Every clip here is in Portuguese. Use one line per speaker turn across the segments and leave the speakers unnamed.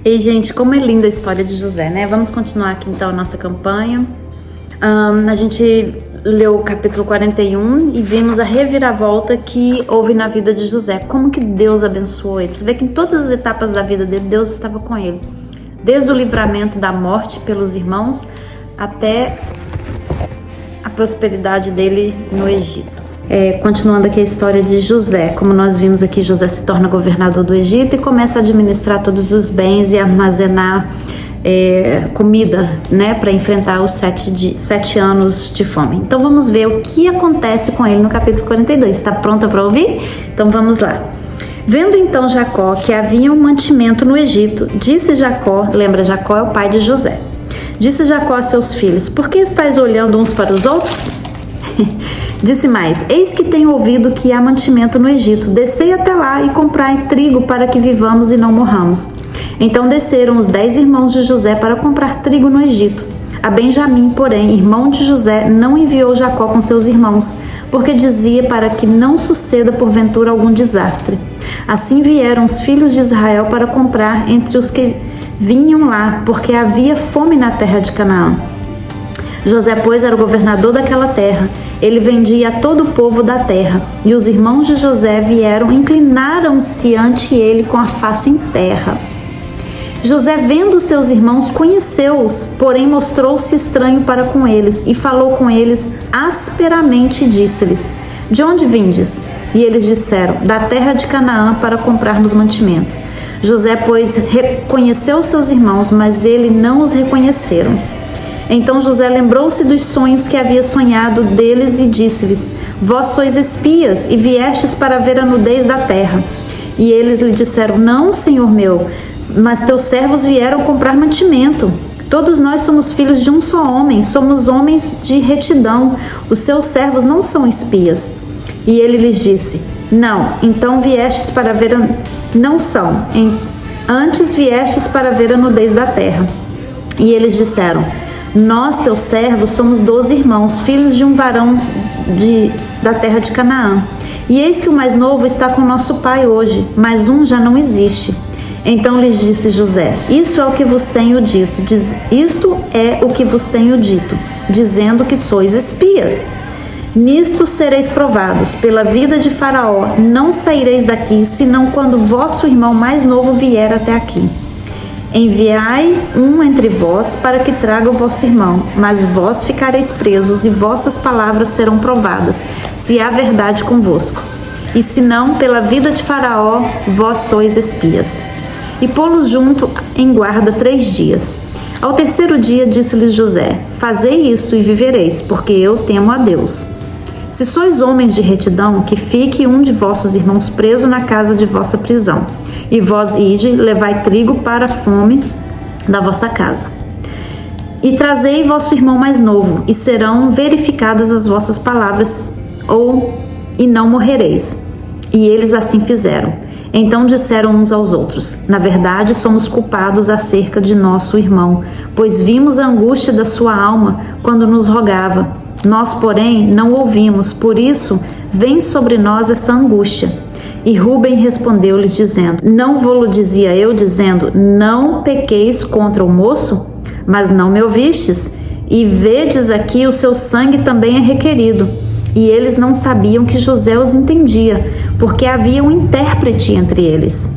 Ei, gente, como é linda a história de José, né? Vamos continuar aqui então a nossa campanha. A gente leu o capítulo 41 e vimos a reviravolta que houve na vida de José. Como que Deus abençoou ele. Você vê que em todas as etapas da vida dele, Deus estava com ele. Desde o livramento da morte pelos irmãos até a prosperidade dele no Egito. Continuando aqui a história de José, como nós vimos aqui, José se torna governador do Egito e começa a administrar todos os bens e armazenar comida, né, para enfrentar os 7 anos de fome. Então vamos ver o que acontece com ele no capítulo 42. Está pronta para ouvir? Então vamos lá. Vendo então Jacó que havia um mantimento no Egito, disse Jacó, lembra, Jacó é o pai de José, disse Jacó a seus filhos: por que estáis olhando uns para os outros? Disse mais: eis que tenho ouvido que há mantimento no Egito, descei até lá e comprai trigo para que vivamos e não morramos. Então desceram os 10 irmãos de José para comprar trigo no Egito. A Benjamim, porém, irmão de José, não enviou Jacó com seus irmãos, porque dizia para que não suceda porventura algum desastre. Assim vieram os filhos de Israel para comprar entre os que vinham lá, porque havia fome na terra de Canaã. José, pois, era o governador daquela terra. Ele vendia a todo o povo da terra. E os irmãos de José vieram, inclinaram-se ante ele com a face em terra. José, vendo seus irmãos, conheceu-os, porém mostrou-se estranho para com eles, e falou com eles asperamente e disse-lhes: de onde vindes? E eles disseram: da terra de Canaã, para comprarmos mantimento. José, pois, reconheceu seus irmãos, mas ele não os reconheceram. Então José lembrou-se dos sonhos que havia sonhado deles e disse-lhes: vós sois espias e viestes para ver a nudez da terra. E eles lhe disseram: não, senhor meu, mas teus servos vieram comprar mantimento. Todos nós somos filhos de um só homem, somos homens de retidão. Os seus servos não são espias. E ele lhes disse: não, então viestes para ver não são, antes viestes para ver a nudez da terra. E eles disseram: nós, teus servos, somos 12 irmãos, filhos de um varão da terra de Canaã. E eis que o mais novo está com nosso pai hoje, mas um já não existe. Então lhes disse José: isto é o que vos tenho dito, dizendo que sois espias. Nisto sereis provados, pela vida de Faraó, não saireis daqui, senão quando vosso irmão mais novo vier até aqui. Enviai um entre vós para que traga o vosso irmão, mas vós ficareis presos e vossas palavras serão provadas, se há verdade convosco. E se não, pela vida de Faraó, vós sois espias. E pô-los junto em guarda 3 dias. Ao 3º dia disse-lhes José: fazei isto e vivereis, porque eu temo a Deus. Se sois homens de retidão, que fique um de vossos irmãos preso na casa de vossa prisão. E vós ide, levai trigo para a fome da vossa casa. E trazei vosso irmão mais novo, e serão verificadas as vossas palavras, e não morrereis. E eles assim fizeram. Então disseram uns aos outros: na verdade, somos culpados acerca de nosso irmão, pois vimos a angústia da sua alma quando nos rogava. Nós, porém, não ouvimos, por isso vem sobre nós essa angústia. E Rúben respondeu-lhes dizendo: não vô-lo dizia eu, dizendo: não pequeis contra o moço? Mas não me ouvistes, e vedes aqui o seu sangue também é requerido. E eles não sabiam que José os entendia, porque havia um intérprete entre eles.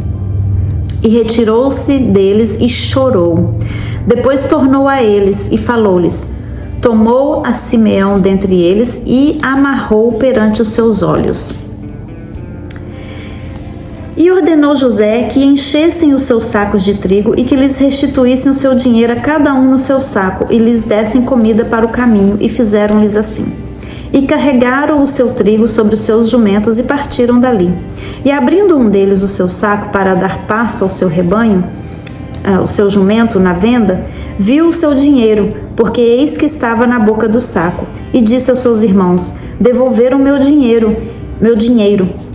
E retirou-se deles e chorou. Depois tornou a eles e falou-lhes. Tomou a Simeão dentre eles e amarrou perante os seus olhos. E ordenou José que enchessem os seus sacos de trigo e que lhes restituíssem o seu dinheiro a cada um no seu saco e lhes dessem comida para o caminho, e fizeram-lhes assim. E carregaram o seu trigo sobre os seus jumentos e partiram dali. E abrindo um deles o seu saco para dar pasto ao seu rebanho, o seu jumento na venda, viu o seu dinheiro, porque eis que estava na boca do saco, e disse aos seus irmãos: devolveram meu dinheiro,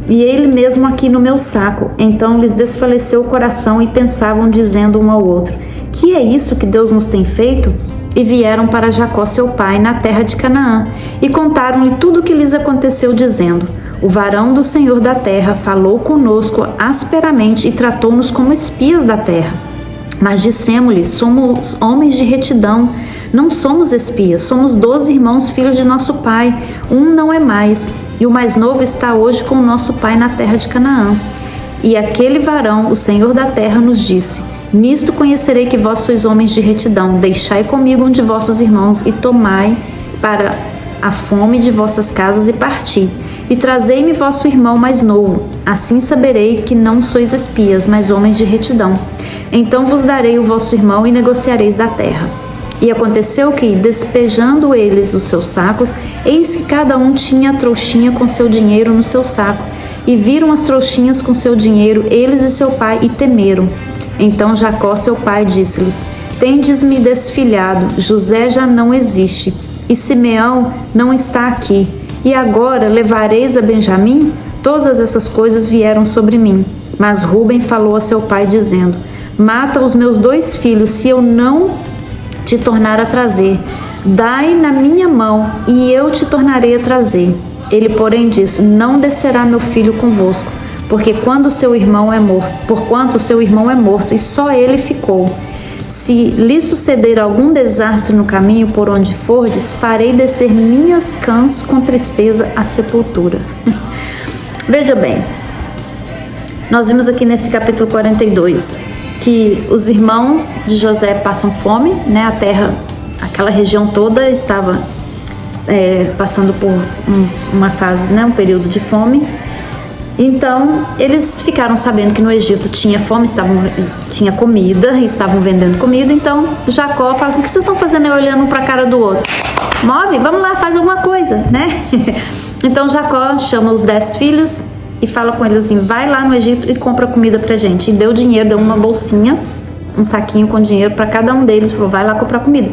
e ele mesmo aqui no meu saco. Então lhes desfaleceu o coração e pensavam, dizendo um ao outro: que é isso que Deus nos tem feito? e vieram para Jacó seu pai na terra de Canaã, e contaram-lhe tudo o que lhes aconteceu, dizendo: o varão do Senhor da terra falou conosco asperamente e tratou-nos como espias da terra. Mas dissemos-lhe: somos homens de retidão, não somos espias, somos 12 irmãos, filhos de nosso pai, um não é mais, e o mais novo está hoje com o nosso pai na terra de Canaã. E aquele varão, o Senhor da terra, nos disse: nisto conhecerei que vós sois homens de retidão, deixai comigo um de vossos irmãos e tomai para a fome de vossas casas e parti, e trazei-me vosso irmão mais novo, assim saberei que não sois espias, mas homens de retidão. Então vos darei o vosso irmão e negociareis da terra. E aconteceu que, despejando eles os seus sacos, eis que cada um tinha a trouxinha com seu dinheiro no seu saco, e viram as trouxinhas com seu dinheiro, eles e seu pai, e temeram. Então Jacó seu pai disse-lhes: tendes-me desfilhado, José já não existe, e Simeão não está aqui, e agora levareis a Benjamim? Todas essas coisas vieram sobre mim. Mas Rúben falou a seu pai, dizendo: mata os meus 2 filhos, se eu não te tornar a trazer. Dai na minha mão, e eu te tornarei a trazer. Ele, porém, disse: não descerá meu filho convosco, porquanto seu irmão é morto, e só ele ficou. Se lhe suceder algum desastre no caminho por onde fordes, farei descer minhas cãs com tristeza à sepultura. Veja bem, nós vimos aqui neste capítulo 42 que os irmãos de José passam fome, né? A terra, aquela região toda estava passando por uma fase, né? Um período de fome. Então, eles ficaram sabendo que no Egito tinha fome, tinha comida, e estavam vendendo comida. Então, Jacó fala assim: o que vocês estão fazendo aí olhando um para a cara do outro? Move, vamos lá, faz alguma coisa, né? Então, Jacó chama os 10 filhos e fala com eles assim: vai lá no Egito e compra comida pra gente. E deu dinheiro, deu uma bolsinha, um saquinho com dinheiro para cada um deles. Falou: vai lá comprar comida.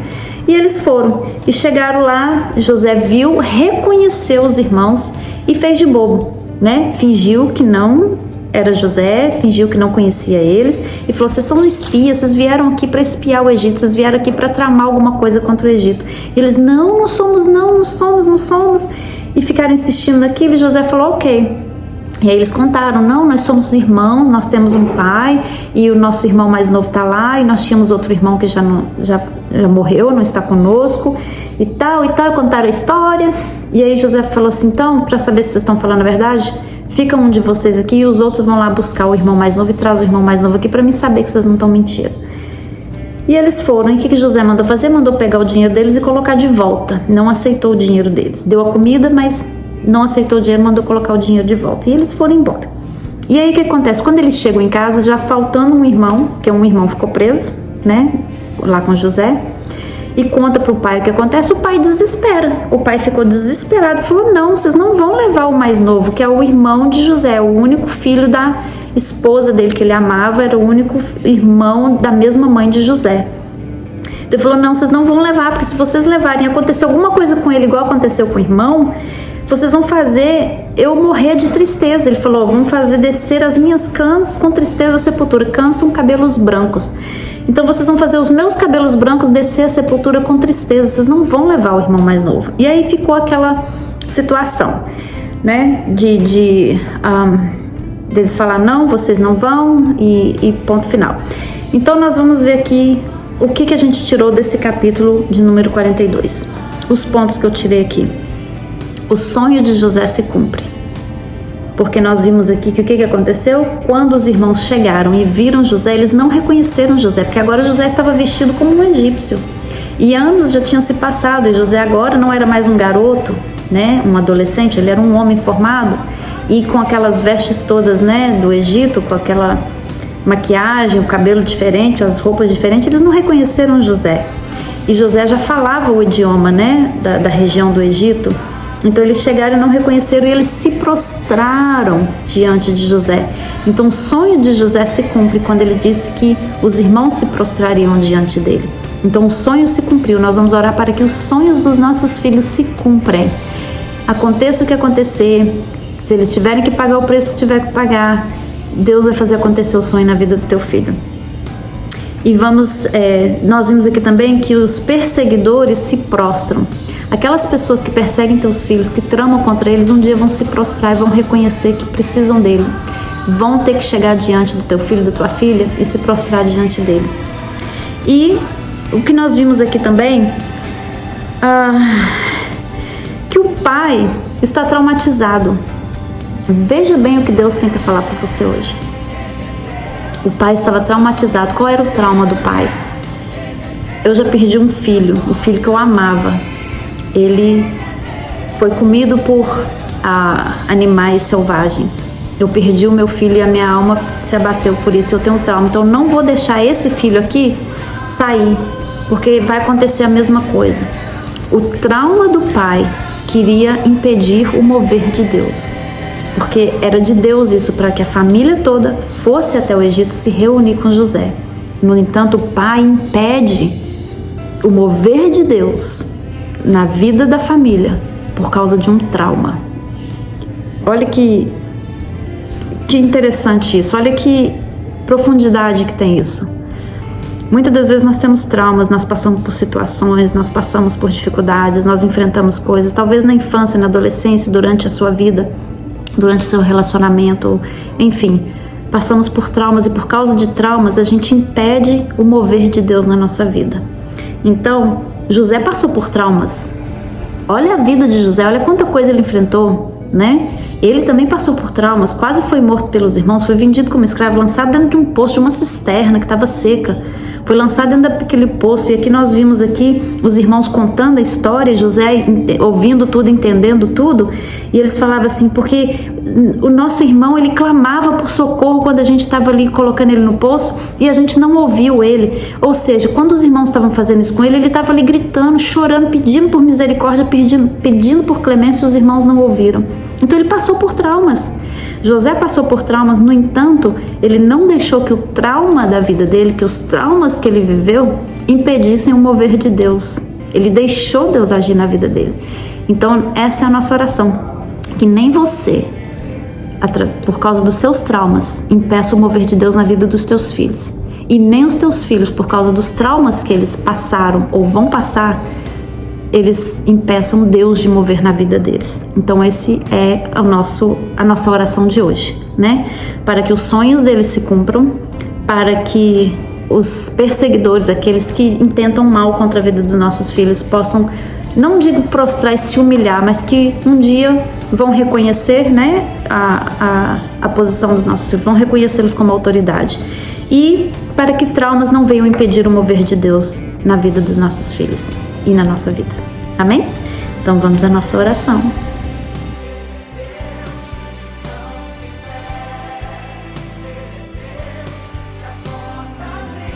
E eles foram. E chegaram lá, José viu, reconheceu os irmãos e fez de bobo, né? Fingiu que não era José, fingiu que não conhecia eles e falou: vocês são espias, vocês vieram aqui para espiar o Egito, vocês vieram aqui para tramar alguma coisa contra o Egito. E eles: não somos. E ficaram insistindo naquilo, e José falou: ok. E aí eles contaram: não, nós somos irmãos, nós temos um pai, e o nosso irmão mais novo está lá, e nós tínhamos outro irmão que já morreu, não está conosco, e tal, contaram a história. E aí José falou assim: então, para saber se vocês estão falando a verdade, fica um de vocês aqui e os outros vão lá buscar o irmão mais novo e traz o irmão mais novo aqui para mim saber que vocês não estão mentindo. E eles foram. E o que José mandou fazer? Mandou pegar o dinheiro deles e colocar de volta. Não aceitou o dinheiro deles. Deu a comida, mas não aceitou o dinheiro, mandou colocar o dinheiro de volta. E eles foram embora. E aí o que acontece? Quando eles chegam em casa, já faltando um irmão, que um irmão ficou preso, né, lá com José, e conta pro pai o que acontece, o pai desespera. O pai ficou desesperado e falou: não, vocês não vão levar o mais novo, que é o irmão de José, o único filho da esposa dele que ele amava, era o único irmão da mesma mãe de José. Então ele falou: não, vocês não vão levar, porque se vocês levarem, acontecer alguma coisa com ele igual aconteceu com o irmão, vocês vão fazer eu morrer de tristeza. Ele falou: vão fazer descer as minhas cãs com tristeza à sepultura. Cãs são cabelos brancos. Então vocês vão fazer os meus cabelos brancos descer a sepultura com tristeza. Vocês não vão levar o irmão mais novo. E aí ficou aquela situação, né? Deles falar: não, vocês não vão, e ponto final. Então nós vamos ver aqui o que a gente tirou desse capítulo de número 42. Os pontos que eu tirei aqui. O sonho de José se cumpre. Porque nós vimos aqui que o que aconteceu? Quando os irmãos chegaram e viram José, eles não reconheceram José, porque agora José estava vestido como um egípcio. E anos já tinham se passado, e José agora não era mais um garoto, né, um adolescente, ele era um homem formado, e com aquelas vestes todas, né, do Egito, com aquela maquiagem, o cabelo diferente, as roupas diferentes, eles não reconheceram José. E José já falava o idioma, né, da região do Egito. Então eles chegaram e não reconheceram, e eles se prostraram diante de José. Então o sonho de José se cumpre quando ele disse que os irmãos se prostrariam diante dele. Então o sonho se cumpriu. Nós vamos orar para que os sonhos dos nossos filhos se cumprem. Aconteça o que acontecer, se eles tiverem que pagar o preço que tiver que pagar, Deus vai fazer acontecer o sonho na vida do teu filho. E nós vimos aqui também que os perseguidores se prostram. Aquelas pessoas que perseguem teus filhos, que tramam contra eles, um dia vão se prostrar e vão reconhecer que precisam dele. Vão ter que chegar diante do teu filho, da tua filha e se prostrar diante dele. E o que nós vimos aqui também, que o pai está traumatizado. Veja bem o que Deus tem para falar para você hoje. O pai estava traumatizado. Qual era o trauma do pai? Eu já perdi um filho, o filho que eu amava. Ele foi comido por animais selvagens. Eu perdi o meu filho e a minha alma se abateu por isso. Eu tenho um trauma. Então eu não vou deixar esse filho aqui sair, porque vai acontecer a mesma coisa. O trauma do pai queria impedir o mover de Deus, porque era de Deus isso, para que a família toda fosse até o Egito se reunir com José. No entanto, o pai impede o mover de Deus na vida da família por causa de um trauma. Olha que interessante isso, olha que profundidade que tem isso. Muitas das vezes nós temos traumas, nós passamos por situações, nós passamos por dificuldades, nós enfrentamos coisas, talvez na infância, na adolescência, durante a sua vida, durante o seu relacionamento, enfim, passamos por traumas e por causa de traumas a gente impede o mover de Deus na nossa vida. Então, José passou por traumas. Olha a vida de José, olha quanta coisa ele enfrentou, né? Ele também passou por traumas, quase foi morto pelos irmãos, foi vendido como escravo, lançado dentro de um poço, de uma cisterna que estava seca. Foi lançado dentro daquele poço, e aqui nós vimos aqui os irmãos contando a história, José ouvindo tudo, entendendo tudo, e eles falavam assim, porque o nosso irmão, ele clamava por socorro quando a gente estava ali colocando ele no poço, e a gente não ouviu ele. Ou seja, quando os irmãos estavam fazendo isso com ele, ele estava ali gritando, chorando, pedindo por misericórdia, pedindo por clemência, e os irmãos não ouviram. Então ele passou por traumas. José passou por traumas, no entanto, ele não deixou que o trauma da vida dele, que os traumas que ele viveu, impedissem o mover de Deus. Ele deixou Deus agir na vida dele. Então, essa é a nossa oração. Que nem você, por causa dos seus traumas, impeça o mover de Deus na vida dos teus filhos. E nem os teus filhos, por causa dos traumas que eles passaram ou vão passar, eles impeçam Deus de mover na vida deles. Então esse é a nossa oração de hoje, né? Para que os sonhos deles se cumpram, para que os perseguidores, aqueles que intentam mal contra a vida dos nossos filhos, possam, não digo prostrar e se humilhar, mas que um dia vão reconhecer, né, a posição dos nossos filhos, vão reconhecê-los como autoridade. E para que traumas não venham impedir o mover de Deus na vida dos nossos filhos e na nossa vida. Amém? Então vamos à nossa oração.